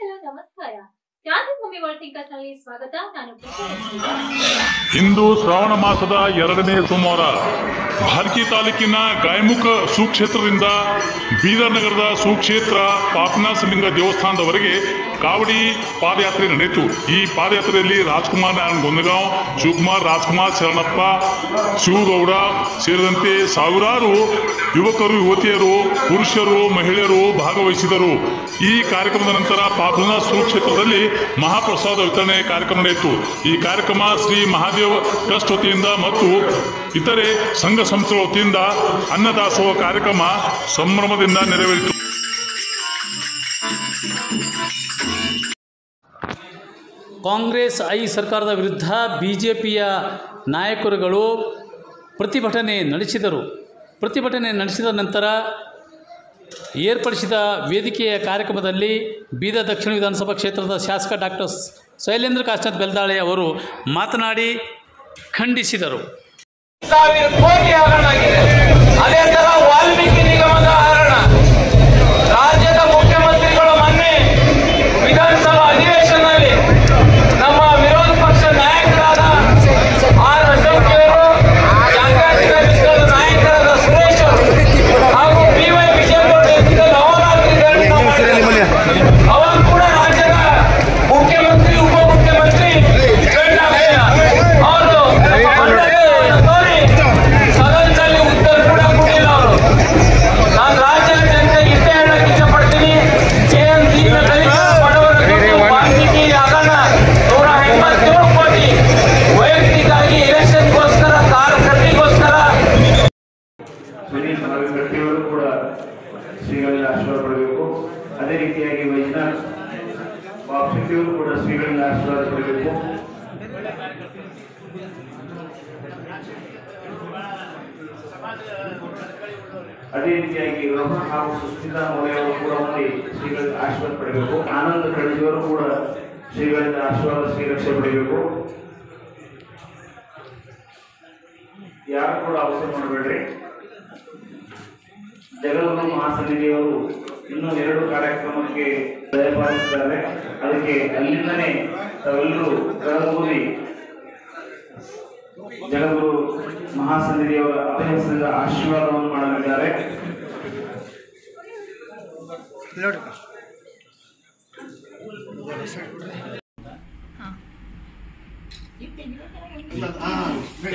ಶ್ರೋತೃಗಳಿಗೆಲ್ಲ ನಮಸ್ಕಾರ. ಕ್ರಾಂತಿಭೂಮಿ world thinkers ನಲ್ಲಿ ಸ್ವಾಗತ. ನಾನು ಇಂದು ಶ್ರಾವಣ ಮಾಸದ 2ನೇ ಸೋಮವಾರ ಭಾಲ್ಕಿ ತಾಲೂಕಿನ ಗಾಯಮುಖ ಸುಕ್ಷೇತ್ರದಿಂದ ಬೀದರ್ ನಗರದ ಸುಕ್ಷೇತ್ರ ಪಾಪನಾಸಲಿಂಗ ದೇವಸ್ಥಾನದವರೆಗೆ ಕಾವಡಿ ಪಾದಯಾತ್ರೆ ನಡೆಯಿತು. ಈ ಪಾದಯಾತ್ರೆಯಲ್ಲಿ ರಾಜ್ಕುಮಾರ್ ನಾರಾಯಣ್ ಗೊಂದಗಾಂವ್, ಶಿವಕುಮಾರ್, ರಾಜ್ಕುಮಾರ್, ಶರಣಪ್ಪ, ಶಿವಗೌಡ ಸೇರಿದಂತೆ ಸಾವಿರಾರು ಯುವಕರು, ಯುವತಿಯರು, ಪುರುಷರು, ಮಹಿಳೆಯರು ಭಾಗವಹಿಸಿದರು. ಈ ಕಾರ್ಯಕ್ರಮದ ನಂತರ ಪಾಪನಾಸ ಸುಕ್ಷೇತ್ರದಲ್ಲಿ ಮಹಾಪ್ರಸಾದ ವಿತರಣೆ ಕಾರ್ಯಕ್ರಮ ನಡೆಯಿತು. ಈ ಕಾರ್ಯಕ್ರಮ ಶ್ರೀ ಮಹಾದೇವ್ ಟ್ರಸ್ಟ್ ವತಿಯಿಂದ ಮತ್ತು ಇತರೆ ಸಂಘ ಸಂಸ್ಥೆಗಳ ವತಿಯಿಂದ ಅನ್ನದಾಸೋಹ ಕಾರ್ಯಕ್ರಮ ಸಂಭ್ರಮದಿಂದ ನೆರವೇರಿತು. ಕಾಂಗ್ರೆಸ್ ಸರ್ಕಾರದ ವಿರುದ್ಧ ಬಿಜೆಪಿಯ ನಾಯಕರುಗಳು ಪ್ರತಿಭಟನೆ ನಡೆಸಿದರು. ಪ್ರತಿಭಟನೆ ನಡೆಸಿದ ನಂತರ ಏರ್ಪಡಿಸಿದ ವೇದಿಕೆಯ ಕಾರ್ಯಕ್ರಮದಲ್ಲಿ ಬೀದರ್ ದಕ್ಷಿಣ ವಿಧಾನಸಭಾ ಕ್ಷೇತ್ರದ ಶಾಸಕ ಡಾಕ್ಟರ್ ಶೈಲೇಂದ್ರ ಕಾಶನಾಥ್ ಬೆಲ್ದಾಳೆ ಅವರು ಮಾತನಾಡಿ ಖಂಡಿಸಿದರು. ಅದೇ ತರ ವಾಲ್ಮೀಕಿ ನಿಗಮದ ಹಗರಣ, ರಾಜ್ಯದ ಮುಖ್ಯಮಂತ್ರಿಗಳು ಮೊನ್ನೆ ವಿಧಾನಸಭಾ ಅಧಿವೇಶನದಲ್ಲಿ ನಮ್ಮ ವಿರೋಧ ಪಕ್ಷ ನಾಯಕರಾದ ಆರ್ ಅಶೋಕ್ ಅವರು, ನಾಯಕರಾದ ಸುರೇಶ್ ಹಾಗೂ BY ವಿಜಯಗೌಡ ನವರಾತ್ರಿ ಅವರು ಕೂಡ ರಾಜ್ಯದ ಮುಖ್ಯಮಂತ್ರಿ, ಉಪಮುಖ್ಯಮಂತ್ರಿ ಅವರು ಸದನದಲ್ಲಿ ಉತ್ತರ ಕೂಡ ಕೊಟ್ಟಿಲ್ಲ. ಅವರು ನಾನು ರಾಜ್ಯದ ಜನತೆಗೆ ಇಷ್ಟೇ ಹೇಳಕ್ಕೆ ಇಷ್ಟಪಡ್ತೀನಿ. ವಾಲ್ಮೀಕಿ ಹಗರಣ 187 ಕೋಟಿ ವೈಯಕ್ತಿಕವಾಗಿ ಎಲೆಕ್ಷನ್ಗೋಸ್ಕರ ಖರ್ಚಿಗೋಸ್ಕರ ಪ್ರತಿಯೊಬ್ಬರು ಕೂಡ ಶ್ರೀಗಳಿಂದ ಆಶೀರ್ವಾದ ಪಡಬೇಕು. ಅದೇ ರೀತಿಯಾಗಿ ವೈಷ್ಣವ್ ಶಕ್ತಿಯವರು ಕೂಡ ಶ್ರೀಗಳಿಂದ ಆಶೀರ್ವಾದ ಪಡಬೇಕು. ಅದೇ ರೀತಿಯಾಗಿ ರಘು ಹಾಗೂ ಸುಸ್ಮಿತಾ ಮೌರ್ಯವರು ಕೂಡ ಹೊಂದಿ ಶ್ರೀಗಳಿಂದ ಆಶೀರ್ವಾದ ಪಡೆಯಬೇಕು. ಆನಂದ್ ಕಳಿಜಿಯವರು ಕೂಡ ಶ್ರೀಗಳಿಂದ ಆಶೀರ್ವಾದ ಶ್ರೀರಕ್ಷೆ ಪಡೆಯಬೇಕು. ಯಾರು ಕೂಡ ಅವಸರ ಮಾಡಬೇಡ್ರಿ. ಜಗದ್ಗುರು ಮಹಾಸನ್ನಿಧಿಯವರು ಇನ್ನೂ 2 ಕಾರ್ಯಕ್ರಮಕ್ಕೆ ದಯಪಾಲಿಸಿದ್ದಾರೆ. ಅದಕ್ಕೆ ಅಲ್ಲಿಂದನೇ ತಾವೆಲ್ಲರೂ ಕಳೆದುಕೂಡಿ ಜಗದ್ಗುರು ಮಹಾಸನ್ನಿಧಿಯವರ ಅಭಯದಿಂದ ಆಶೀರ್ವಾದವನ್ನು ಮಾಡಲಿದ್ದಾರೆ.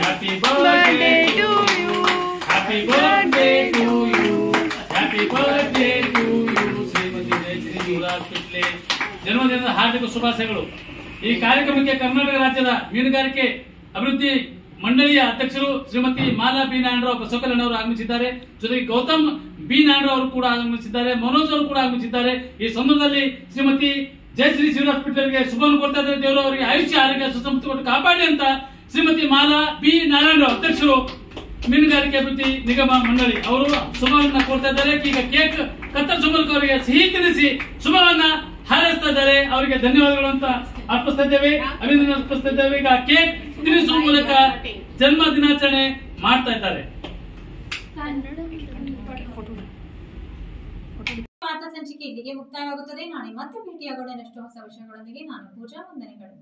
Happy birthday to you. Happy birthday to you. Happy birthday to you. Shrimati Jayashree Yuvraj ಪಿಟ್ಲೆ ಜನ್ಮದಿನದ ಹಾರ್ದಿಕ ಶುಭಾಶಯಗಳು. ಈ ಕಾರ್ಯಕ್ರಮಕ್ಕೆ ಕರ್ನಾಟಕ ರಾಜ್ಯದ ಮೀನುಗಾರಿಕೆ ಅಭಿವೃದ್ಧಿ ಮಂಡಳಿಯ ಅಧ್ಯಕ್ಷರು ಶ್ರೀಮತಿ ಮಾಲಾ ಬಿ ನಾರಾಯಣರಾವ್ ಬಸವಕಲ್ಯಾಣ್ ಆಗಮಿಸಿದ್ದಾರೆ. ಜೊತೆಗೆ ಗೌತಮ್ ಬಿ ನಾರಾಯಣರಾವ್ ಅವರು ಕೂಡ ಆಗಮಿಸಿದ್ದಾರೆ. ಮನೋಜ್ ಅವರು ಕೂಡ ಆಗಮಿಸಿದ್ದಾರೆ. ಈ ಸಂದರ್ಭದಲ್ಲಿ ಶ್ರೀಮತಿ ಜಯಶ್ರೀ ಶಿವರಾಜ್ ಪಿಟ್ಲರಿಗೆ ಶುಭವನ್ನು ಕೊಡ್ತಾ ಇದ್ದಾರೆ. ದೇವರು ಅವರಿಗೆ ಆಯುಷ್ಯ, ಆರೋಗ್ಯ, ಸುಸಂಪತ್ತು ಕೊಟ್ಟು ಕಾಪಾಡಿ ಅಂತ ಶ್ರೀಮತಿ ಮಾಲಾ ಬಿ ನಾರಾಯಣರಾವ್ ಅಧ್ಯಕ್ಷರು ಮೀನುಗಾರಿಕೆ ಅಭಿವೃದ್ಧಿ ನಿಗಮ ಮಂಡಳಿ ಅವರು ಶುಭವನ್ನ ಕೊಡ್ತಾ ಇದ್ದಾರೆ. ಈಗ ಕೇಕ್ ಕತ್ತರಿಸುವ ಮೂಲಕ ಅವರಿಗೆ ಸಿಹಿ ತಿನ್ನಿಸಿ ಶುಭವನ್ನ ಹಾರೈಸ್ತಾ ಇದ್ದಾರೆ. ಅವರಿಗೆ ಧನ್ಯವಾದಗಳು ಅಂತ ಅರ್ಪಿಸ್ತಾ ಇದ್ದೇವೆ, ಅಭಿನಂದನೆ ಅರ್ಪಿಸ್ತಾ ಇದ್ದೇವೆ. ಈಗ ಕೇಕ್ ತಿನ್ನಿಸುವ ಮೂಲಕ ಜನ್ಮ ದಿನಾಚರಣೆ ಮಾಡ್ತಾ ಇದ್ದಾರೆ. ವಾರ್ತಾ ಸಂಚಿಕೆ ಇಲ್ಲಿಗೆ ಮುಕ್ತಾಯವಾಗುತ್ತದೆ. ನಾಳೆ ಮತ್ತೆ ಭೇಟಿಯಾಗೋಣ ಇನ್ನಷ್ಟು ಹೊಸ ವಿಷಯಗಳೊಂದಿಗೆ. ನಾನು ಪೂಜಾ, ವಂದನೆಗಳು.